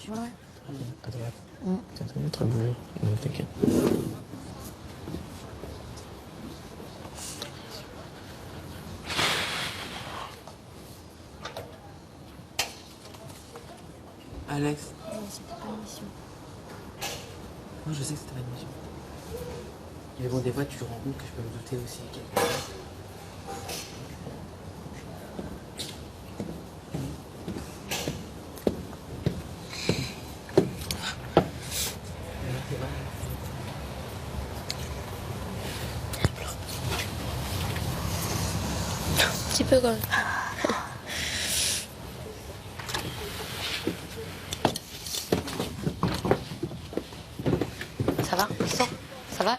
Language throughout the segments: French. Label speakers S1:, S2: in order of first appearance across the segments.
S1: Voilà.
S2: À droite. T'as une autre boulot. Non, t'inquiète.
S1: Alex.
S3: Non, c'était pas une mission.
S1: Non, je sais que c'était pas une mission. Mais bon, des fois, tu te rends compte que je peux me douter aussi quelque chose.
S3: Un petit peu quand même. Ça va? Ça va? Hein?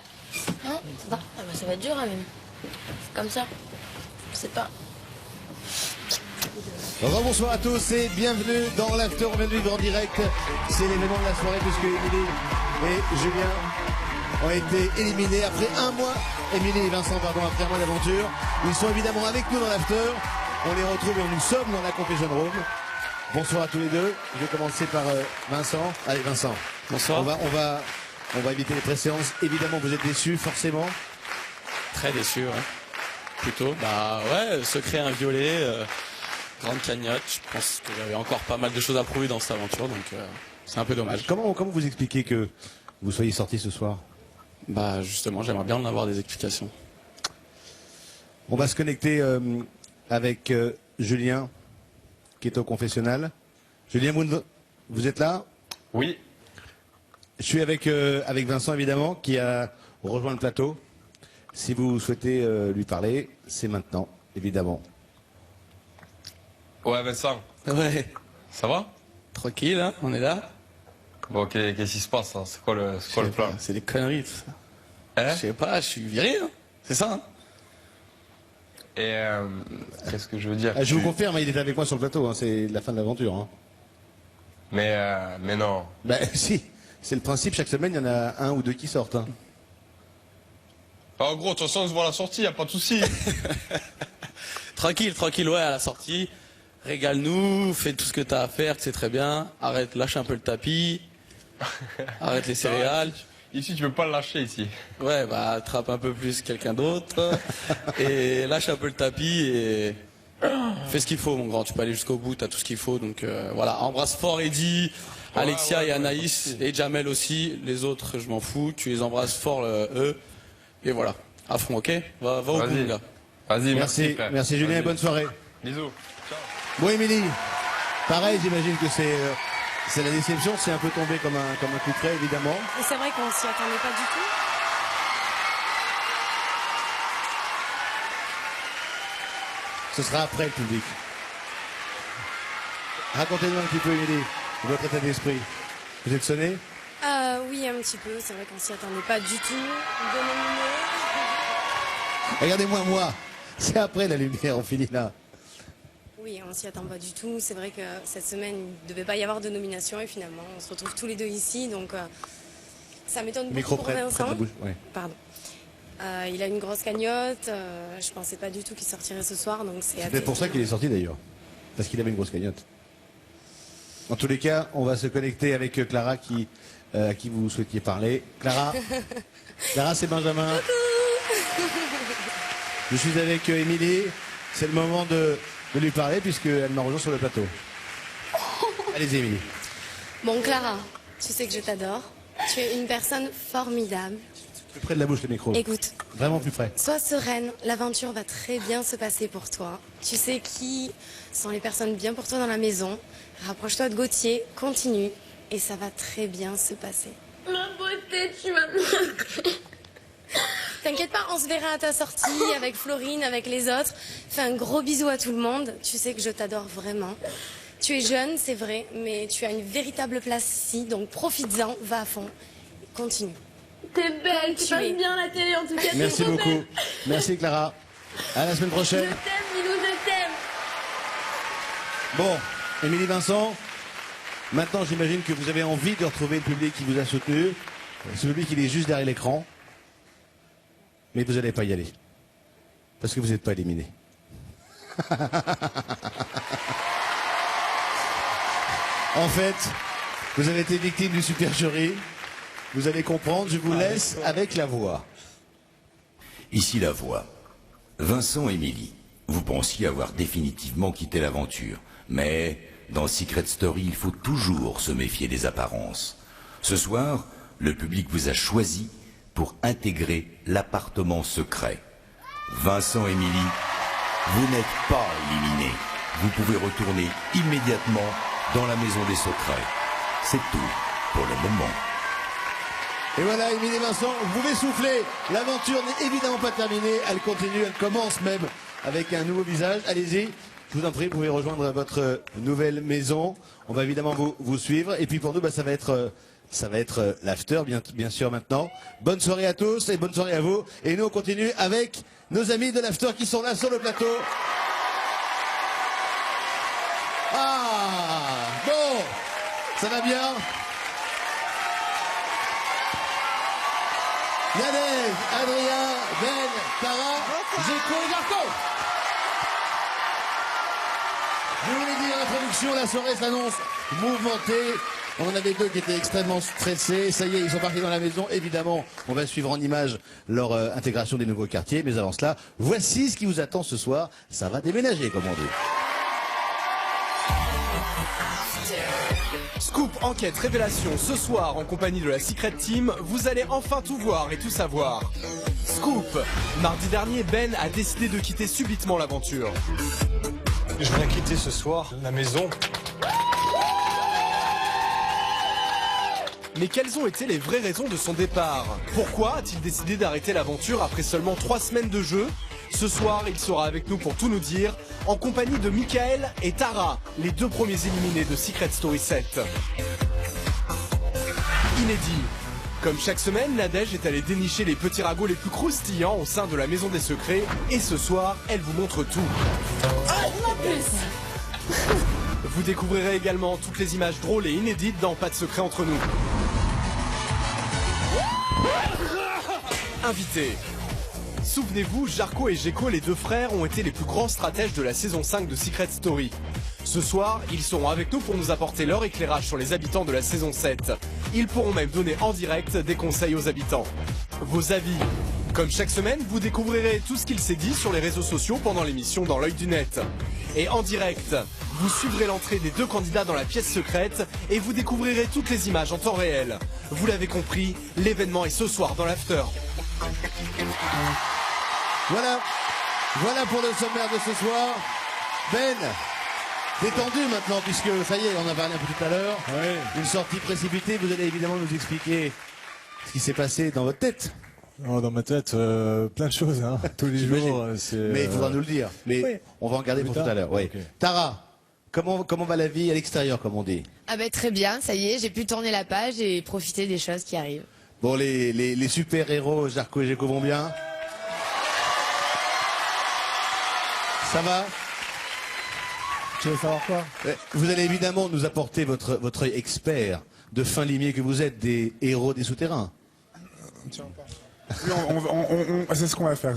S3: Ça va? Ah bah ça va être dur hein, même. C'est comme ça. Je sais pas.
S4: Bonsoir à tous et bienvenue dans l'After. On vient de vivre en direct. C'est l'événement de la soirée puisque Émilie et Julien ont été éliminés après un mois. Émilie et Vincent, pardon, après un mois d'aventure. Ils sont évidemment avec nous dans l'After. On les retrouve et nous sommes dans la Confession Room. Bonsoir à tous les deux. Je vais commencer par Vincent. Allez Vincent.
S2: Bonsoir.
S4: On va éviter les préséances. Évidemment, vous êtes déçus, forcément.
S2: Très déçu, ouais. Plutôt. Bah ouais, secret inviolé, grande cagnotte. Je pense qu'il y avait encore pas mal de choses à prouver dans cette aventure, donc c'est un peu dommage.
S4: Comment vous expliquez que vous soyez sortis ce soir?
S2: Bah justement, j'aimerais bien en avoir des explications.
S4: On va se connecter avec Julien, qui est au confessionnal. Julien, vous êtes là?
S5: Oui.
S4: Je suis avec Vincent, évidemment, qui a rejoint le plateau. Si vous souhaitez lui parler, c'est maintenant, évidemment.
S5: Ouais, Vincent.
S2: Ouais.
S5: Ça va?
S2: Tranquille, hein, on est là.
S5: Bon, qu'est-ce qui se passe, hein? C'est quoi le plan?
S2: C'est des conneries, tout ça.
S5: Hein?
S2: Je sais pas, je suis viré, hein. C'est ça, hein.
S5: Et qu'est-ce que je veux dire?
S4: Je vous confirme, il est avec moi sur le plateau, hein, c'est la fin de l'aventure. Hein.
S5: Mais non.
S4: Ben si, c'est le principe, chaque semaine, il y en a un ou deux qui sortent. Hein.
S5: En gros, de toute façon, on se voit à la sortie, y a pas de souci.
S2: Tranquille, ouais, à la sortie. Régale-nous, fais tout ce que t'as à faire, c'est très bien. Arrête, lâche un peu le tapis. Arrête les céréales.
S5: Ici, tu peux pas le lâcher, ici.
S2: Ouais, bah, attrape un peu plus quelqu'un d'autre. Et lâche un peu le tapis et fais ce qu'il faut, mon grand. Tu peux aller jusqu'au bout, t'as tout ce qu'il faut. Donc, voilà. Embrasse fort Eddy, Alexia et Anaïs, et Jamel aussi. Les autres, je m'en fous. Tu les embrasses fort, eux. Et voilà. À fond, ok? Va au bout, mon gars.
S5: Vas-y,
S4: Merci,
S5: frère.
S4: merci Julien, et bonne soirée.
S5: Bisous. Ciao.
S4: Bon, Émilie, pareil, j'imagine que c'est la déception, c'est un peu tombé comme un coup près, évidemment.
S3: Et c'est vrai qu'on s'y attendait pas du tout.
S4: Ce sera après le public. Racontez-nous un petit peu, Émilie, votre état d'esprit. Vous êtes sonné?
S3: Oui, un petit peu. C'est vrai qu'on s'y attendait pas du tout. De nominer.
S4: Regardez-moi, moi, c'est après la lumière, on finit là.
S3: Oui, on s'y attend pas du tout. C'est vrai que cette semaine, il ne devait pas y avoir de nomination et finalement, on se retrouve tous les deux ici. Donc, ça m'étonne
S4: Micro
S3: beaucoup pour
S4: près de
S3: Vincent.
S4: la bouche, ouais.
S3: Pardon. Il a une grosse cagnotte. Je pensais pas du tout qu'il sortirait ce soir. Donc c'est
S4: C'est peut-être pour ça qu'il est sorti d'ailleurs. Parce qu'il avait une grosse cagnotte. En tous les cas, on va se connecter avec Clara à qui vous souhaitiez parler. Clara, c'est Benjamin. Je suis avec Émilie. C'est le moment de lui parler puisqu'elle m'a rejoint sur le plateau. Allez-y, Émilie.
S3: Bon, Clara, tu sais que je t'adore. Tu es une personne formidable.
S4: Plus près de la bouche le micro.
S3: Écoute,
S4: Vraiment plus près.
S3: sois sereine, l'aventure va très bien se passer pour toi. Tu sais qui sont les personnes bien pour toi dans la maison. Rapproche-toi de Gauthier, continue, et ça va très bien se passer.
S6: Ma beauté, tu vas me...
S3: T'inquiète pas, on se verra à ta sortie avec Florine, avec les autres. Fais un gros bisou à tout le monde. Tu sais que je t'adore vraiment. Tu es jeune, c'est vrai, mais tu as une véritable place ici, donc profites-en, va à fond. Continue.
S6: T'es belle, tu
S3: Tu
S6: passes
S3: es.
S6: bien la télé en tout cas. t'es
S4: Merci
S6: trop
S4: beaucoup.
S6: belle.
S4: Merci Clara. À la semaine
S6: Je
S4: prochaine.
S6: t'aime, Milou, je t'aime.
S4: Bon, Émilie Vincent, maintenant j'imagine que vous avez envie de retrouver le public qui vous a soutenu. Ce public, il est juste derrière l'écran. Mais vous n'allez pas y aller. Parce que vous n'êtes pas éliminé. En fait, vous avez été victime du super jury. Vous allez comprendre, je vous laisse avec la voix.
S7: Ici la voix. Vincent Émilie, vous pensiez avoir définitivement quitté l'aventure. Mais dans Secret Story, il faut toujours se méfier des apparences. Ce soir, le public vous a choisi pour intégrer l'appartement secret. Vincent Émilie, vous n'êtes pas éliminé. Vous pouvez retourner immédiatement dans la maison des secrets. C'est tout pour le moment.
S4: Et voilà, Émilie et Vincent, vous pouvez souffler. L'aventure n'est évidemment pas terminée. Elle continue, elle commence même avec un nouveau visage. Allez-y, je vous en prie, vous pouvez rejoindre votre nouvelle maison. On va évidemment vous suivre. Et puis pour nous, ça va être l'after, bien sûr, maintenant. Bonne soirée à tous et bonne soirée à vous. Et nous, on continue avec nos amis de l'after qui sont là sur le plateau. Ah, bon, ça va bien? Nadège, Adrien, Ben, Tara, Géco et Jarko. Je vous l'ai dit en introduction, la soirée s'annonce mouvementée. On en avait deux qui étaient extrêmement stressés. Ça y est, ils sont partis dans la maison. Évidemment, on va suivre en images leur intégration des nouveaux quartiers. Mais avant cela, voici ce qui vous attend ce soir. Ça va déménager, comme on dit.
S8: Scoop, enquête, révélation, ce soir en compagnie de la Secret Team, vous allez enfin tout voir et tout savoir. Scoop, mardi dernier, Ben a décidé de quitter subitement l'aventure.
S9: Je viens quitter ce soir la maison.
S8: Mais quelles ont été les vraies raisons de son départ? Pourquoi a-t-il décidé d'arrêter l'aventure après seulement 3 semaines de jeu? Ce soir, il sera avec nous pour tout nous dire, en compagnie de Michael et Tara, les 2 premiers éliminés de Secret Story 7. Inédit. Comme chaque semaine, Nadège est allée dénicher les petits ragots les plus croustillants au sein de la Maison des Secrets, et ce soir, elle vous montre tout. Vous découvrirez également toutes les images drôles et inédites dans Pas de secret entre nous. Invité. Souvenez-vous, Jarko et Géco, les 2 frères, ont été les plus grands stratèges de la saison 5 de Secret Story. Ce soir, ils seront avec nous pour nous apporter leur éclairage sur les habitants de la saison 7. Ils pourront même donner en direct des conseils aux habitants. Vos avis. Comme chaque semaine, vous découvrirez tout ce qu'il s'est dit sur les réseaux sociaux pendant l'émission Dans l'œil du net. Et en direct, vous suivrez l'entrée des 2 candidats dans la pièce secrète et vous découvrirez toutes les images en temps réel. Vous l'avez compris, l'événement est ce soir dans l'after.
S4: Voilà pour le sommaire de ce soir. Ben, détendu maintenant, puisque ça y est, on en a parlé un peu tout à l'heure.
S9: Oui.
S4: Une sortie précipitée, vous allez évidemment nous expliquer ce qui s'est passé dans votre tête.
S9: Oh, dans ma tête, plein de choses, hein. Tous les jours.
S4: Mais il faudra nous le dire. Mais oui, on va en garder pour tout à l'heure. Oui. Okay. Tara, comment va la vie à l'extérieur, comme on dit?
S10: Ah ben très bien, ça y est, j'ai pu tourner la page et profiter des choses qui arrivent.
S4: Bon, les super-héros, Jarko et Géco vont bien? Ça va?
S9: Tu veux savoir quoi?
S4: Vous allez évidemment nous apporter votre œil expert de fin limier que vous êtes, des héros des souterrains.
S9: Oui, c'est ce qu'on va faire,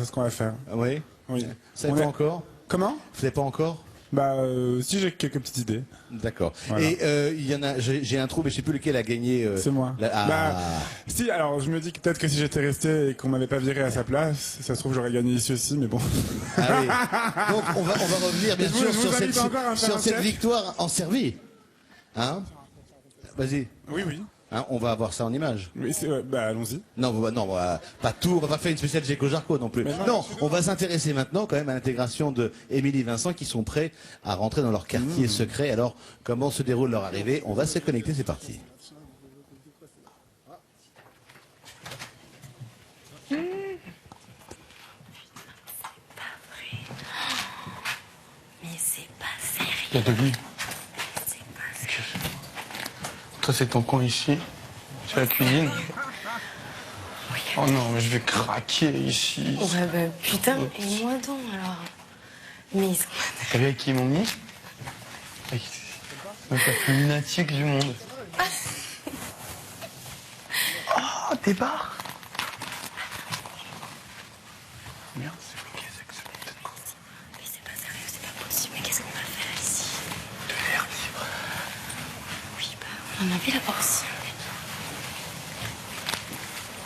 S4: Oui.
S9: Oui.
S4: Vous savez pas encore?
S9: Comment?
S4: Vous savez pas encore?
S9: Si j'ai quelques petites idées.
S4: D'accord.
S9: Voilà.
S4: Et il y en a, j'ai un trou, mais je sais plus lequel a gagné.
S9: C'est moi. Si, alors je me dis que peut-être que si j'étais resté et qu'on m'avait pas viré à sa place, ça se trouve j'aurais gagné ici aussi, mais bon.
S4: Ah oui. Donc on va revenir bien sûr sur cette victoire en servie. Hein? Vas-y.
S9: Oui.
S4: Hein, on va avoir ça en image.
S9: Oui, allons-y.
S4: Non, pas tout. On va pas faire une spéciale Géco Jarko non plus. Non, on va s'intéresser maintenant quand même à l'intégration de Émilie et Vincent qui sont prêts à rentrer dans leur quartier secret. Alors, comment se déroule leur arrivée? On va se connecter, c'est parti.
S3: C'est pas vrai. Mais c'est pas sérieux.
S5: Il y a de lui.
S3: C'est pas sérieux.
S5: Toi, c'est ton coin ici. C'est la cuisine.
S3: Oui.
S5: Oh non, mais je vais craquer ici.
S3: Ouais, putain, et moi donc alors. Mais ils sont...
S5: T'as vu avec qui ils m'ont mis? Avec la plus lunatique du monde. Oh, t'es barre. Merde, c'est bloqué, c'est que c'est peut-être quoi.
S3: Mais c'est pas sérieux, c'est pas possible. Mais qu'est-ce qu'on va faire ici?
S5: De l'air libre.
S3: On a vu la bourse.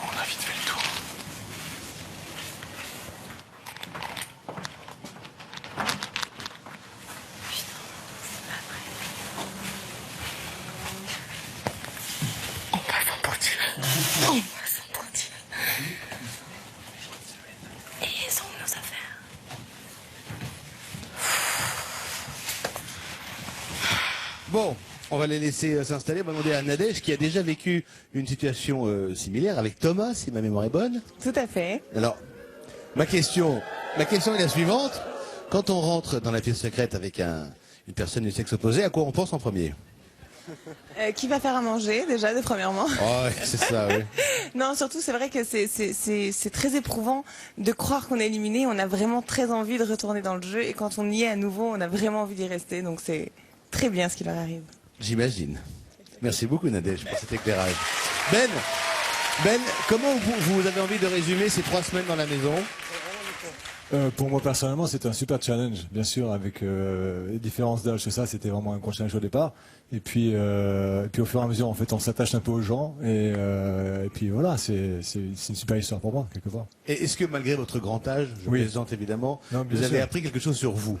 S5: On a vite fait le tour.
S3: On passe en portugais. On passe en portugais. Et ils ont nos affaires.
S4: Bon, on va les laisser s'installer. On va demander à Nadège qui a déjà vécu une situation similaire avec Thomas, si ma mémoire est bonne.
S11: Tout à fait.
S4: Alors, ma question est la suivante. Quand on rentre dans la pièce secrète avec une personne du sexe opposé, à quoi on pense en premier?
S11: Qui va faire à manger déjà, premièrement.
S4: Oh, c'est ça, oui.
S11: Non, surtout c'est vrai que c'est très éprouvant de croire qu'on est éliminé. On a vraiment très envie de retourner dans le jeu et quand on y est à nouveau, on a vraiment envie d'y rester. Donc c'est très bien ce qui leur arrive.
S4: J'imagine. Merci beaucoup Nadège pour cet éclairage. Ben, comment vous avez envie de résumer ces 3 semaines dans la maison?
S12: Pour moi personnellement, c'était un super challenge, bien sûr, avec les différences d'âge, tout ça, c'était vraiment un gros challenge au départ. Et puis au fur et à mesure, en fait, on s'attache un peu aux gens, et puis voilà, c'est une super histoire pour moi, quelque part.
S4: Et est-ce que malgré votre grand âge, je plaisante évidemment, vous avez appris quelque chose sur vous?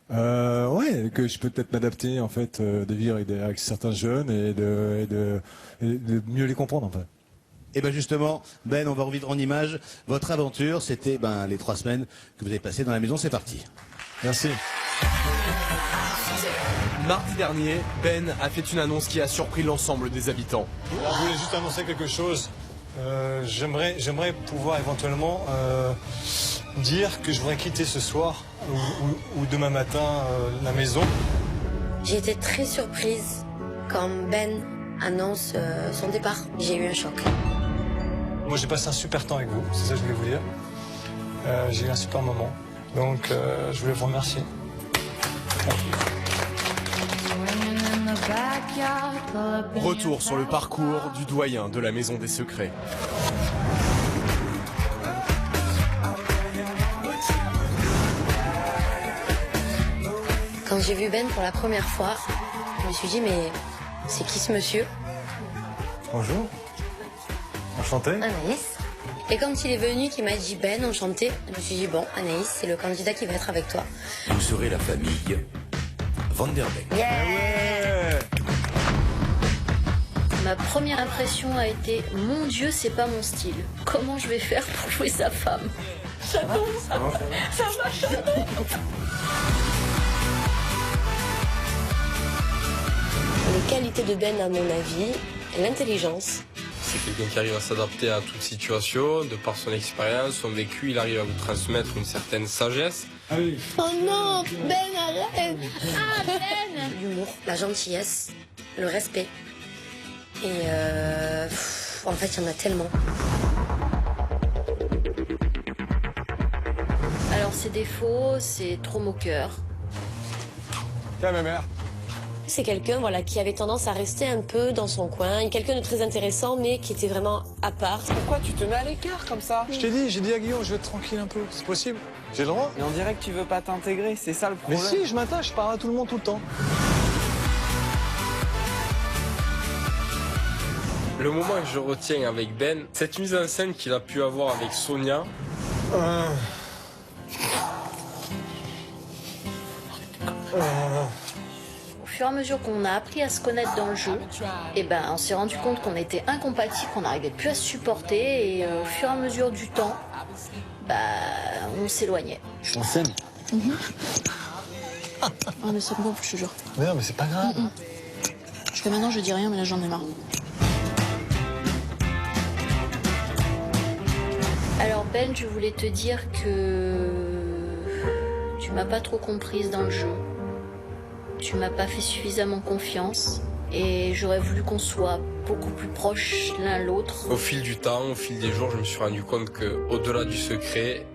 S12: Ouais, que je peux peut-être m'adapter, en fait, de vivre avec certains jeunes et de mieux les comprendre, en fait.
S4: Et bien justement, Ben, on va revivre en images votre aventure. C'était les 3 semaines que vous avez passées dans la maison. C'est parti.
S12: Merci.
S8: Mardi dernier, Ben a fait une annonce qui a surpris l'ensemble des habitants.
S12: Je voulais juste annoncer quelque chose. J'aimerais pouvoir éventuellement dire que je voudrais quitter ce soir ou demain matin la maison.
S3: J'ai été très surprise quand Ben annonce son départ. J'ai eu un choc.
S12: Moi, j'ai passé un super temps avec vous, c'est ça que je voulais vous dire. J'ai eu un super moment, donc je voulais vous remercier.
S8: Retour sur le parcours du doyen de la Maison des Secrets.
S3: Quand j'ai vu Ben pour la première fois, je me suis dit mais c'est qui ce monsieur?
S12: Bonjour. Enchanté.
S3: Anaïs. Et quand il est venu, qu'il m'a dit Ben, enchanté, je me suis dit bon, Anaïs, c'est le candidat qui va être avec toi.
S7: Vous serez la famille Van der Beek.
S3: Yeah. Ma première impression a été mon Dieu, c'est pas mon style. Comment je vais faire pour jouer sa femme? J'adore ça. Ça va, j'adore. Les qualités de Ben, à mon avis, l'intelligence.
S13: C'est quelqu'un qui arrive à s'adapter à toute situation, de par son expérience, son vécu, il arrive à vous transmettre une certaine sagesse.
S3: Oh non, Ben, arrête. Ah, Ben. L'humour, la gentillesse, le respect. Et en fait, il y en a tellement. Alors, ses défauts, c'est trop moqueur.
S12: Tiens, ma mère.
S3: C'est quelqu'un qui avait tendance à rester un peu dans son coin, quelqu'un de très intéressant mais qui était vraiment à part.
S14: Pourquoi tu te mets à l'écart comme ça?
S12: J'ai dit à Guillaume, je vais être tranquille un peu, c'est possible? J'ai le droit?
S14: Et on dirait que tu veux pas t'intégrer, c'est ça le problème.
S12: Mais si, je m'attache, je parle à tout le monde tout le temps.
S13: Le moment que je retiens avec Ben, cette mise en scène qu'il a pu avoir avec Sonia.
S3: Au fur et à mesure qu'on a appris à se connaître dans le jeu, on s'est rendu compte qu'on était incompatibles, qu'on n'arrivait plus à se supporter et au fur et à mesure du temps, on s'éloignait.
S12: On s'aime.
S3: On ne s'aime pas, je te jure.
S12: Mais non, mais c'est pas grave.
S3: Parce que maintenant je dis rien, mais là j'en ai marre. Alors Ben, je voulais te dire que tu m'as pas trop comprise dans le jeu. Tu m'as pas fait suffisamment confiance et j'aurais voulu qu'on soit beaucoup plus proches l'un l'autre.
S13: Au fil du temps, au fil des jours, je me suis rendu compte que, au-delà du secret,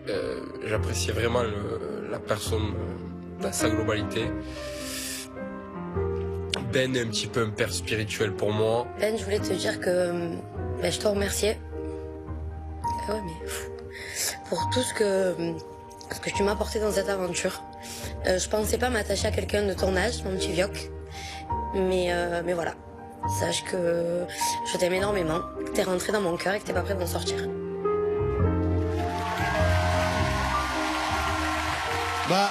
S13: j'appréciais vraiment la personne dans sa globalité. Ben est un petit peu un père spirituel pour moi.
S3: Ben, je voulais te dire que je te remerciais. Ah ouais, mais pour tout ce que tu m'as apporté dans cette aventure. Je pensais pas m'attacher à quelqu'un de ton âge, mon petit vioc. Mais voilà. Sache que je t'aime énormément, que t'es rentré dans mon cœur et que t'es pas prêt d'en sortir.
S4: Bah,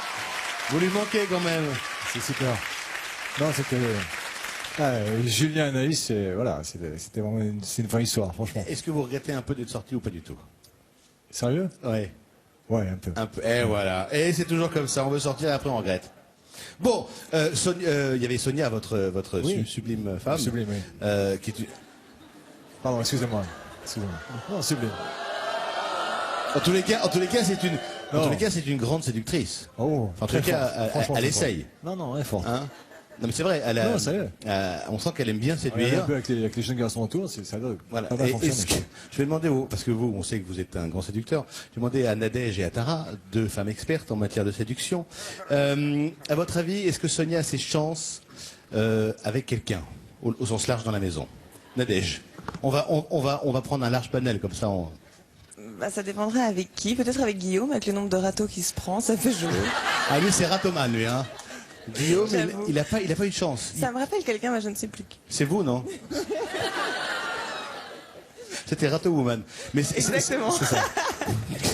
S4: vous lui manquez quand même.
S12: C'est super. Non, c'était... Julien et Anaïs, c'était vraiment c'est une vraie histoire, franchement.
S4: Est-ce que vous regrettez un peu d'être sorti ou pas du tout?
S12: Sérieux?
S4: Ouais.
S12: Ouais, un peu.
S4: Un peu. Et voilà. Et c'est toujours comme ça. On veut sortir et après on regrette. Bon, il y avait Sonia, votre
S12: Oui.
S4: sublime femme.
S12: Sublime, oui.
S4: Qui est...
S12: Pardon, excusez-moi. Non, sublime.
S4: En tous les cas, c'est une grande séductrice.
S12: Oh,
S4: en tous les cas,
S12: franchement,
S4: elle
S12: très
S4: essaye.
S12: fort. Non, elle est forte.
S4: Hein? Non mais c'est vrai, elle a,
S12: Non, ça y est.
S4: on sent qu'elle aime bien
S12: Ouais,
S4: séduire.
S12: un peu avec les jeunes garçons autour, ça doit
S4: Voilà.
S12: pas mal
S4: Et
S12: fonctionner.
S4: je vais demander, parce que vous, on sait que vous êtes un grand séducteur, je vais demander à Nadège et à Tara, deux femmes expertes en matière de séduction. À votre avis, est-ce que Sonia a ses chances avec quelqu'un, au sens large dans la maison? Nadège, on va prendre un large panel comme ça.
S11: Bah, ça dépendrait avec qui. Peut-être avec Guillaume, avec le nombre de râteaux qui se prend, ça peut jouer.
S4: Ah lui, c'est ratoman, lui, hein. Guillaume, il a pas eu de chance.
S11: Ça me rappelle quelqu'un, mais je ne sais plus qui.
S4: C'est vous, non? C'était Rato Woman. Mais
S11: Exactement.
S4: c'est ça.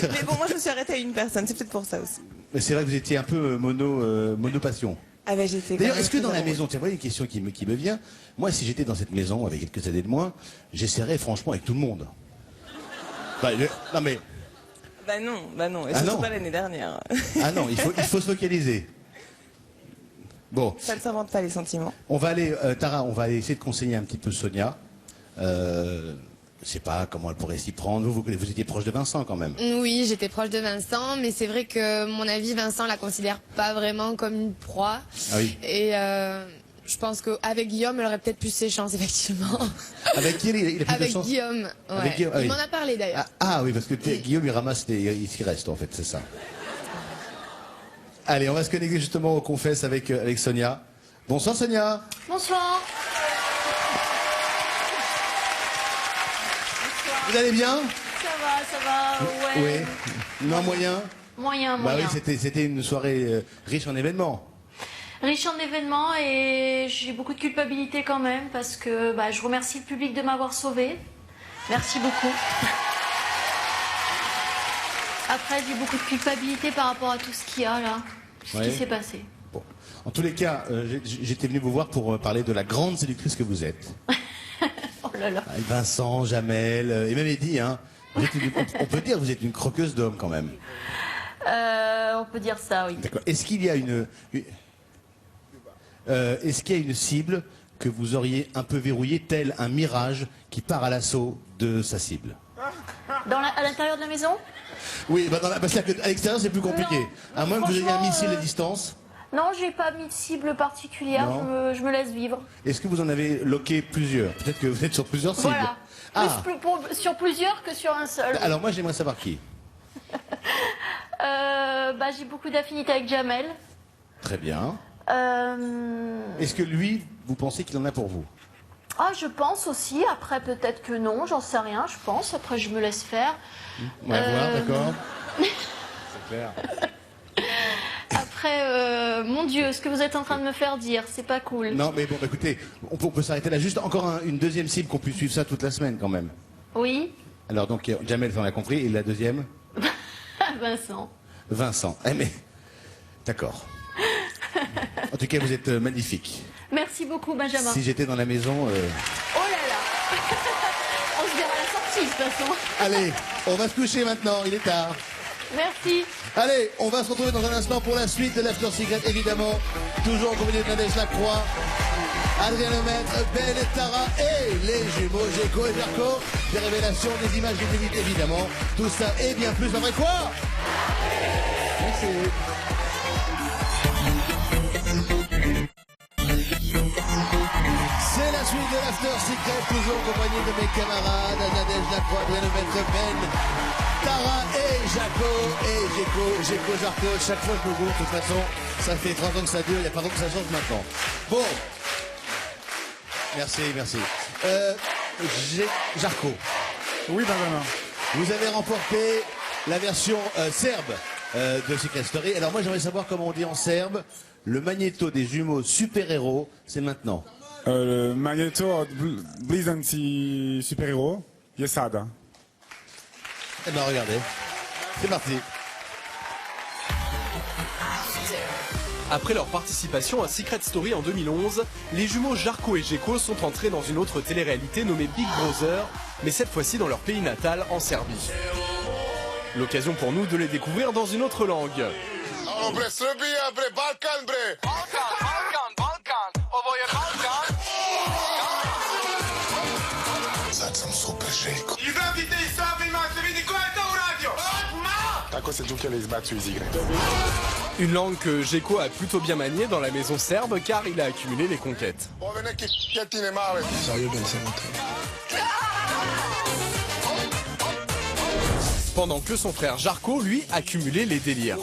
S11: Mais bon, moi je me suis arrêtée à une personne, c'est peut-être pour ça aussi.
S4: Mais c'est vrai que vous étiez un peu monopassion.
S11: Ah ben j'étais.
S4: D'ailleurs, est-ce que dans la maison, c'est vrai une question qui me vient, moi si j'étais dans cette maison avec quelques années de moins, j'essaierais franchement avec tout le monde. Bah, non mais...
S11: Bah non, et
S4: Ah
S11: surtout
S4: non.
S11: pas l'année dernière.
S4: Ah non, il faut se focaliser. Bon.
S11: Ça ne s'invente pas les sentiments.
S4: On va aller, Tara, on va aller essayer de conseiller un petit peu Sonia. Je sais pas comment elle pourrait s'y prendre. Vous étiez proche de Vincent quand même.
S10: Oui, j'étais proche de Vincent, mais c'est vrai que mon avis, Vincent la considère pas vraiment comme une proie.
S4: Ah oui.
S10: Et je pense qu'avec Guillaume, elle aurait peut-être plus ses chances, effectivement.
S4: Avec qui il a plus de
S10: Avec
S4: chance?
S10: Guillaume, ouais.
S4: Avec Guillaume, ah oui.
S10: Il m'en a parlé d'ailleurs.
S4: Ah oui, parce que Guillaume il ramasse, il s'y reste en fait, c'est ça. Allez, on va se connecter justement aux confesses avec Sonia. Bonsoir Sonia.
S6: Bonsoir.
S4: Vous allez bien?
S6: Ça va, ouais.
S4: Oui. Non, moyen?
S6: Moyen.
S4: Bah oui, c'était une soirée riche en événements.
S6: Riche en événements et j'ai beaucoup de culpabilité quand même parce que je remercie le public de m'avoir sauvée. Merci beaucoup. Après, j'ai beaucoup de culpabilité par rapport à tout ce qu'il y a là, ce
S4: Ouais.
S6: qui s'est passé.
S4: Bon. En tous les cas, j'étais venu vous voir pour parler de la grande séductrice que vous êtes.
S6: Oh là là.
S4: Avec Vincent, Jamel, et même Eddy, hein. On peut dire que vous êtes une croqueuse d'hommes quand même.
S6: On peut dire ça, oui.
S4: D'accord. Est-ce qu'il y a une cible que vous auriez un peu verrouillée, tel un mirage qui part à l'assaut de sa cible?
S6: À l'intérieur de la maison?
S4: Oui, parce qu'à l'extérieur c'est plus compliqué. À moins que vous ayez un missile à distance.
S6: Non, j'ai pas mis de cible particulière,
S4: Non.
S6: je me laisse vivre.
S4: Est-ce que vous en avez loqué plusieurs? Peut-être que vous êtes sur plusieurs cibles.
S6: Voilà.
S4: Ah.
S6: Plus sur plusieurs que sur un seul.
S4: Alors moi j'aimerais savoir qui.
S6: J'ai beaucoup d'affinités avec Jamel.
S4: Très bien.
S6: Euh,
S4: Est-ce que lui, vous pensez qu'il en a pour vous?
S6: Ah, je pense aussi. Après, peut-être que non, j'en sais rien, je pense. Après, je me laisse faire.
S4: On va voir, d'accord. C'est clair.
S6: Après, mon Dieu, ce que vous êtes en train de me faire dire, c'est pas cool.
S4: Non, mais bon, écoutez, on peut s'arrêter là. Juste encore une deuxième cible qu'on puisse suivre ça toute la semaine quand même.
S6: Oui.
S4: Alors donc, Jamel, on a compris. Et la deuxième?
S6: Vincent.
S4: Vincent. Eh mais, d'accord. En tout cas, vous êtes magnifique.
S6: Merci beaucoup, Benjamin.
S4: Si j'étais dans la maison...
S6: Oh là là. On se verra à la sortie, de toute façon.
S4: Allez, on va se coucher maintenant, il est tard.
S6: Merci.
S4: Allez, on va se retrouver dans un instant pour la suite de l'After Secret, évidemment. Toujours en compagnie de Nadège Lacroix, Adrien Lemaître, Ben et Tara et les jumeaux Géco et Jarko. Des révélations, des images inédites, évidemment. Tout ça et bien plus. Après quoi? Merci. C'est la suite de l'After Secret, toujours en compagnie de mes camarades, Nadège Lacroix, Adrien Lemaître, Ben, Tara et Jaco et Géco, Jarko. Chaque fois que nous goûtons, de toute façon, ça fait 30 ans que ça dure, il n'y a pas de que ça change maintenant. Bon. Merci. Jarko.
S9: Oui, Benjamin.
S4: Vous avez remporté la version serbe de Secret Story. Alors moi, j'aimerais savoir comment on dit en serbe. Le magnéto des jumeaux super-héros, c'est maintenant.
S9: Le Magneto Blaze anti-super-héros, Yesada.
S4: Eh ben regardez, c'est parti.
S8: Après leur participation à Secret Story en 2011, les jumeaux Jarko et Geko sont entrés dans une autre télé-réalité nommée Big Brother, mais cette fois-ci dans leur pays natal, en Serbie. L'occasion pour nous de les découvrir dans une autre langue. Une langue que Geko a plutôt bien maniée dans la maison serbe car il a accumulé les conquêtes. Pendant que son frère Jarko, lui, accumulait les délires.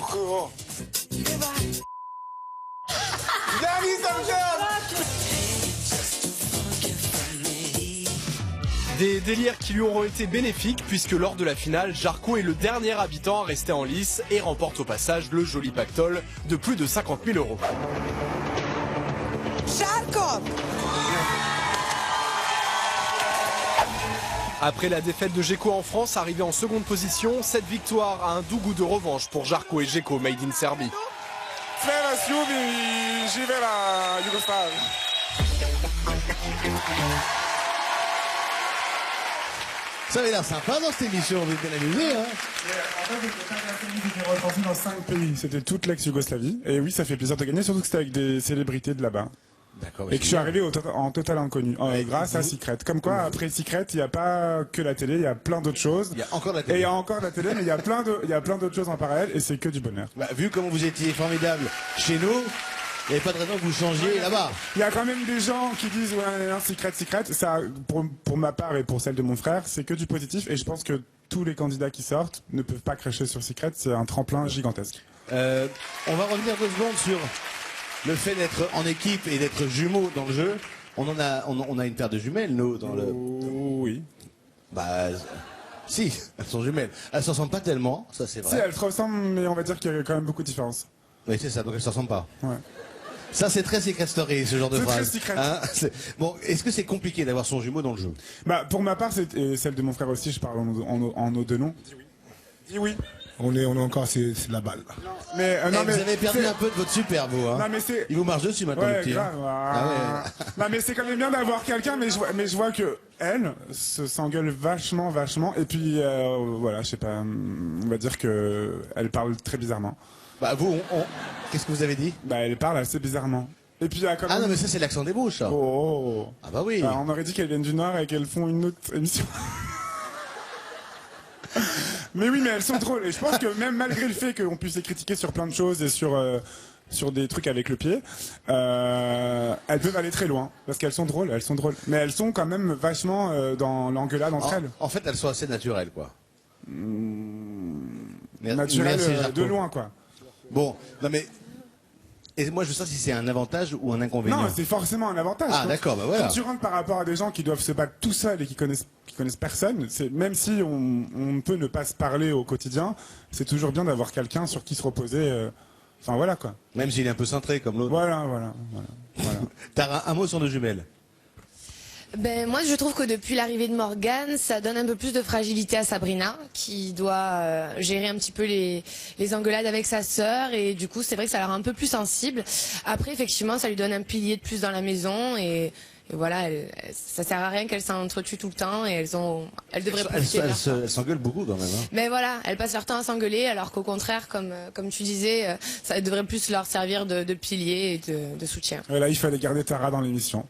S8: Des délires qui lui auront été bénéfiques puisque lors de la finale, Jarko est le dernier habitant à rester en lice et remporte au passage le joli pactole de plus de 50 000 €.
S15: Jarko!
S8: Après la défaite de Geko en France, arrivé en seconde position, cette victoire a un doux goût de revanche pour Jarko et Geko made in Serbie.
S4: Ça avait l'air sympa dans cette émission, vous êtes bien amusés, hein?
S9: C'était retransmis dans 5 pays, c'était toute l'ex-Yougoslavie. Et oui, ça fait plaisir de gagner, surtout que c'était avec des célébrités de là-bas.
S4: D'accord.
S9: Et que je suis arrivé en total inconnu, grâce à Secret. Comme quoi, après Secret, il n'y a pas que la télé, il y a plein d'autres choses.
S4: Il y a encore la télé.
S9: Et il y a encore la télé, mais il y a plein d'autres choses en parallèle, et c'est que du bonheur.
S4: Bah, vu comment vous étiez formidable chez nous, il n'y avait pas de raison que vous changiez là-bas.
S9: Il y a quand même des gens qui disent ouais, non, Secret. Ça, pour ma part et pour celle de mon frère, c'est que du positif, et je pense que tous les candidats qui sortent ne peuvent pas cracher sur Secret, c'est un tremplin gigantesque.
S4: On va revenir 2 secondes sur le fait d'être en équipe et d'être jumeaux dans le jeu. On a une paire de jumelles, nous, dans le...
S9: Oui.
S4: Bah... Si, elles sont jumelles. Elles se ressemblent pas tellement, ça c'est vrai.
S9: Si, elles se ressemblent, mais on va dire qu'il y a quand même beaucoup de différences.
S4: Oui, c'est ça, donc elles se ressemblent pas.
S9: Ouais.
S4: Ça, c'est très Secret Story, ce genre de phrase.
S9: C'est très secret.
S4: Hein, bon, est-ce que c'est compliqué d'avoir son jumeau dans le jeu?
S9: Bah, pour ma part, et celle de mon frère aussi, je parle en nos deux noms. Dis oui. Dis oui.
S16: On est encore, c'est de la balle.
S4: Mais, non, mais vous avez perdu un peu de votre superbe, vous. Hein.
S9: Non, mais
S4: il vous marche dessus maintenant,
S9: ouais,
S4: le petit.
S9: Grave,
S4: Ah ouais.
S9: Non, mais c'est quand même bien d'avoir quelqu'un, mais je vois que elle s'engueule vachement. Et puis, voilà, je sais pas, on va dire que elle parle très bizarrement.
S4: Bah, vous, qu'est-ce que vous avez dit?
S9: Bah, elle parle assez bizarrement. Et puis, quand même...
S4: Ah non, mais ça, c'est l'accent des bouches, ça.
S9: Oh.
S4: Ah bah oui.
S9: Bah, on aurait dit qu'elles viennent du Nord et qu'elles font une autre émission. Mais oui, mais elles sont drôles. Et je pense que même malgré le fait qu'on puisse les critiquer sur plein de choses et sur des trucs avec le pied, elles peuvent aller très loin. Parce qu'elles sont drôles, Mais elles sont quand même vachement dans l'engueulade entre elles.
S4: En fait, elles sont assez naturelles, quoi.
S9: Naturelles de loin, quoi.
S4: Bon, non mais... Et moi, je veux savoir si c'est un avantage ou un inconvénient.
S9: Non, c'est forcément un avantage.
S4: Ah, d'accord, bah voilà.
S9: Quand tu rentres par rapport à des gens qui doivent se battre tout seuls et qui connaissent personne, même si on peut ne pas se parler au quotidien, c'est toujours bien d'avoir quelqu'un sur qui se reposer. Enfin, voilà, quoi.
S4: Même s'il est un peu cintré comme l'autre.
S9: Voilà.
S4: T'as un mot sur nos jumelles?
S10: Ben, moi, je trouve que depuis l'arrivée de Morgane, ça donne un peu plus de fragilité à Sabrina, qui doit gérer un petit peu les engueulades avec sa sœur, et du coup, c'est vrai que ça la rend un peu plus sensible. Après, effectivement, ça lui donne un pilier de plus dans la maison, et voilà, ça sert à rien qu'elles s'entretuent tout le temps, et elles devraient profiter de leur temps.
S4: Elles s'engueulent beaucoup quand même. Hein.
S10: Mais voilà, elles passent leur temps à s'engueuler, alors qu'au contraire, comme tu disais, ça devrait plus leur servir de pilier et de soutien.
S9: Et là, il fallait garder Tara dans l'émission.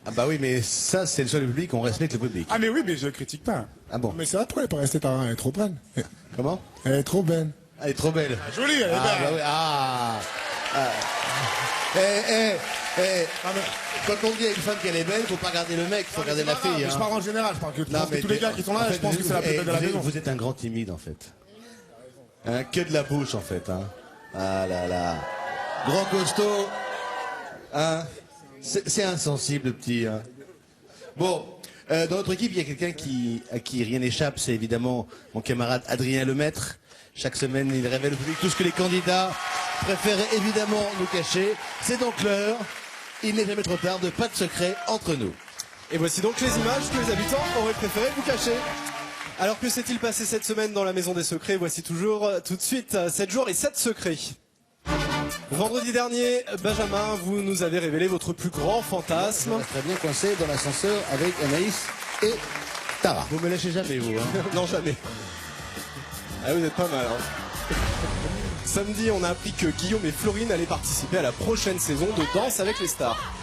S4: Ah bah oui, mais ça, c'est le choix du public, on respecte le public.
S9: Ah mais oui, mais je critique pas.
S4: Ah bon?
S16: Mais c'est vrai, pourquoi elle n'est pas restée Tara? Elle est trop belle.
S4: Comment?
S16: Elle est trop belle.
S4: Elle est trop belle.
S16: Jolie, elle est belle.
S4: Bah oui. Quand on dit à une femme qu'elle est belle, faut pas regarder le mec, faut regarder la fille.
S16: Je parle en général, je parle que tous les gars qui sont là, je pense que c'est la plus belle de la maison.
S4: Vous êtes un grand timide en fait. Hein, que de la bouche en fait. Hein. Ah là là. Grand costaud. Hein. C'est insensible, le petit. Hein. Bon, dans notre équipe, il y a quelqu'un à qui rien n'échappe, c'est évidemment mon camarade Adrien Lemaître. Chaque semaine, il révèle au public tout ce que les candidats préfèrent évidemment nous cacher. C'est donc l'heure il n'est jamais trop tard, pas de secret entre nous.
S8: Et voici donc les images que les habitants auraient préféré vous cacher. Alors que s'est-il passé cette semaine dans la Maison des Secrets? Voici toujours tout de suite 7 jours et 7 secrets. Vendredi dernier, Benjamin, vous nous avez révélé votre plus grand fantasme.
S4: Je serais bien coincé dans l'ascenseur avec Anaïs et Tara. Vous me lâchez jamais, vous. Hein.
S8: Non, jamais. Ah, vous êtes pas mal. Hein. Samedi, on a appris que Guillaume et Florine allaient participer à la prochaine saison de Danse avec les stars.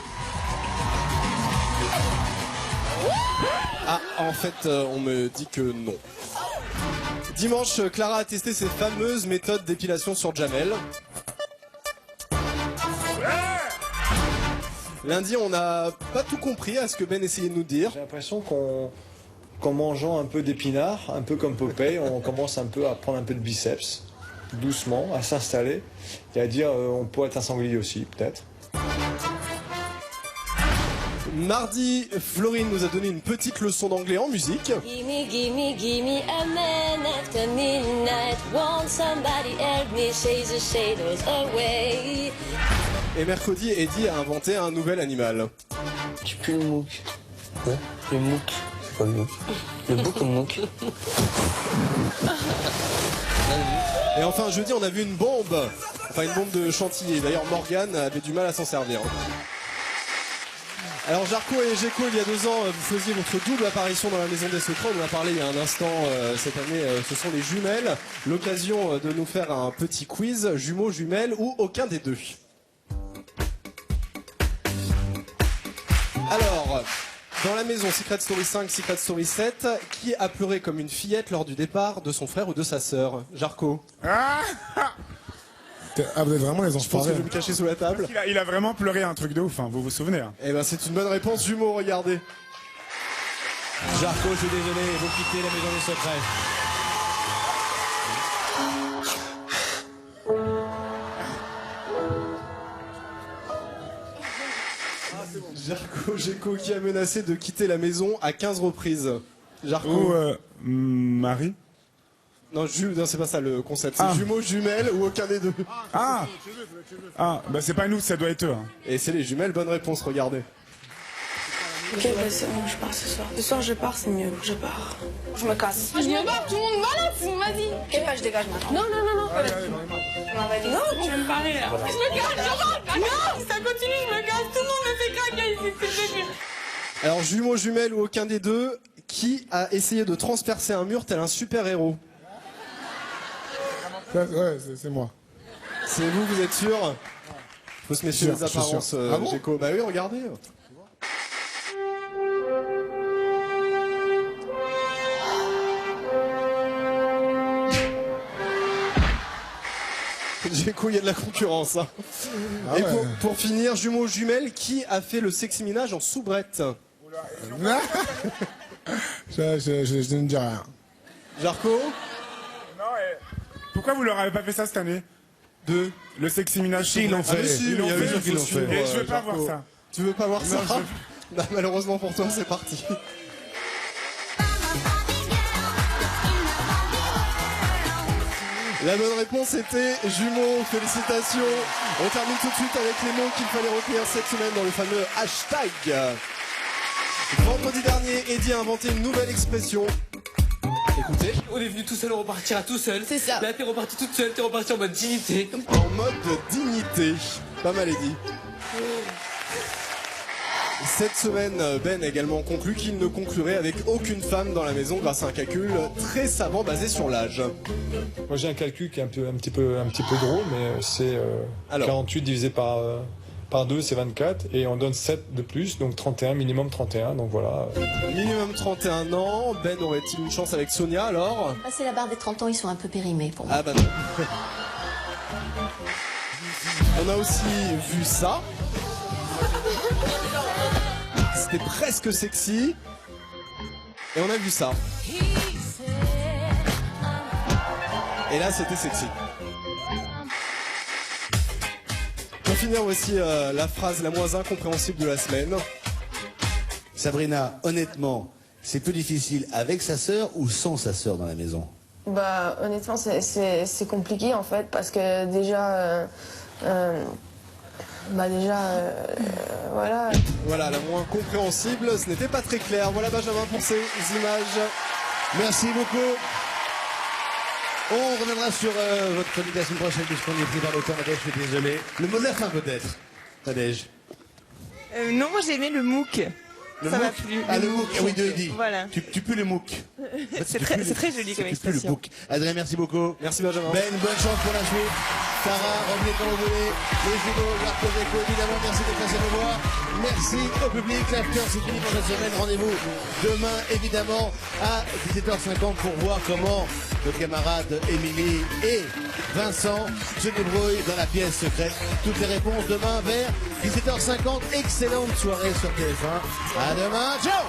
S8: Ah, en fait, on me dit que non. Dimanche, Clara a testé ses fameuses méthodes d'épilation sur Jamel. Lundi, on n'a pas tout compris à ce que Ben essayait de nous dire.
S12: J'ai l'impression qu'en mangeant un peu d'épinards, un peu comme Popeye, on commence un peu à prendre un peu de biceps, doucement, à s'installer, et à dire on pourrait être un sanglier aussi, peut-être.
S8: Mardi, Florine nous a donné une petite leçon d'anglais en musique.
S15: Gimme, gimme, gimme a man after midnight. Won't somebody help me chase the shadows away?
S8: Et mercredi, Eddie a inventé un nouvel animal.
S14: Tu pues le mouk. Ouais, le mouk. C'est pas le mouk. Le bouc ou le mouk?
S8: Et enfin, jeudi, on a vu une bombe. Enfin, une bombe de chantilly. D'ailleurs, Morgane avait du mal à s'en servir. Alors, Jarko et Geko, il y a 2 ans, vous faisiez votre double apparition dans la Maison des Secrets. On en a parlé il y a un instant. Cette année, ce sont les jumelles. L'occasion de nous faire un petit quiz. Jumeaux, jumelles ou aucun des deux. Alors, dans la maison Secret Story 5, Secret Story 7, qui a pleuré comme une fillette lors du départ de son frère ou de sa sœur? Jarko.
S9: Ah, vous êtes vraiment les
S8: Je pense que je vais me cacher sous la table.
S9: Il a vraiment pleuré un truc de ouf, hein, vous vous souvenez hein.
S8: Eh ben c'est une bonne réponse, jumeaux, regardez.
S4: Jarko, je suis désolé, vous quittez la Maison des Secrets.
S8: Jarko, Geko qui a menacé de quitter la maison à 15 reprises. Jarko.
S9: Ou Marie.
S8: Non, c'est pas ça le concept. C'est jumeaux, jumelles ou aucun des deux.
S9: Ah, bah c'est pas nous, ça doit être eux. Hein.
S8: Et c'est les jumelles, bonne réponse, regardez.
S17: Ok, bah c'est bon, je pars ce soir. Ce soir, je pars, c'est mieux. Je pars. Je me casse. Je me barre, tout le monde balance, vas-y. Ok, bah je dégage maintenant. Non, non, non, non. Non, tu veux me parler là. Je me casse, je rentre. Non, si ça continue, je me casse. Tout le monde me fait craquer ici, s'il te plaît.
S8: Alors, jumeaux, jumelles ou aucun des deux, qui a essayé de transpercer un mur tel un super-héros?
S9: Ouais, c'est moi.
S8: C'est vous êtes sûr? Faut se méfier des apparences, Geko. Bah oui, regardez. Geko, il y a de la concurrence. Hein.
S9: Ah
S8: et
S9: ouais.
S8: pour finir, jumeaux, jumelles, qui a fait le sexy-minage en soubrette?
S9: Je ne dis rien.
S8: Jarko?
S9: Non, pourquoi vous leur avez pas fait ça cette année? Le sexy-minage.
S4: Si, ils l'ont fait.
S8: Ils l'ont fait,
S4: qu'ils l'ont fait.
S9: Et je veux pas voir ça.
S8: Tu veux pas voir ça?
S9: Non,
S8: Bah, malheureusement pour toi, c'est parti. La bonne réponse était jumeaux, félicitations. On termine tout de suite avec les mots qu'il fallait retenir cette semaine dans le fameux hashtag. Vendredi dernier, Eddie a inventé une nouvelle expression. Écoutez.
S1: On est venu tout seul, on repartira tout seul.
S10: C'est ça.
S1: Là, t'es reparti toute seule, t'es reparti en mode dignité.
S8: En mode dignité. Pas mal, Eddie. Cette semaine, Ben a également conclu qu'il ne conclurait avec aucune femme dans la maison grâce à un calcul très savant basé sur l'âge.
S12: Moi j'ai un calcul qui est un petit peu drôle, mais c'est 48 divisé par 2, c'est 24, et on donne 7 de plus, donc 31, minimum 31, donc voilà.
S8: Minimum 31 ans, Ben aurait-il une chance avec Sonia alors?
S15: Passer la barre des 30 ans, ils sont un peu périmés pour moi.
S8: Ah bah non. On a aussi vu ça. C'était presque sexy. Et on a vu ça. Et là, c'était sexy. Pour finir, voici la phrase la moins incompréhensible de la semaine.
S4: Sabrina, honnêtement, c'est plus difficile avec sa sœur ou sans sa sœur dans la maison?
S17: Bah honnêtement c'est compliqué en fait parce que déjà
S10: Bah déjà, voilà.
S8: Voilà, la moins compréhensible, ce n'était pas très clair. Voilà Benjamin pour ces images.
S4: Merci beaucoup. On reviendra sur votre chronique la semaine prochaine puisqu'on est pris par le temps. Nadège, je suis désolé. Le mot de la fin peut-être. Nadège.
S11: Non, moi j'ai aimé le MOOC.
S4: Le
S11: Ça m'a
S4: MOOC.
S11: plu.
S4: Ah, le MOOC, oui, de Eddy.
S11: Voilà.
S4: Tu pues le MOOC.
S11: C'est très joli comme
S4: Tu pues le
S11: expression.
S4: MOOC. Adrien, merci beaucoup.
S8: Merci Benjamin.
S4: Ben, bonne chance pour la suite. Sarah, revenez quand vous voulez. Les jumeaux, Jarko, Zeko, évidemment, merci d'être passé nous voir. Merci au public. L'after, c'est fini pour cette semaine. Rendez-vous demain, évidemment, à 17h50 pour voir comment nos camarades Émilie et Vincent se débrouillent dans la pièce secrète. Toutes les réponses demain vers 17h50. Excellente soirée sur TF1. À demain. Ciao!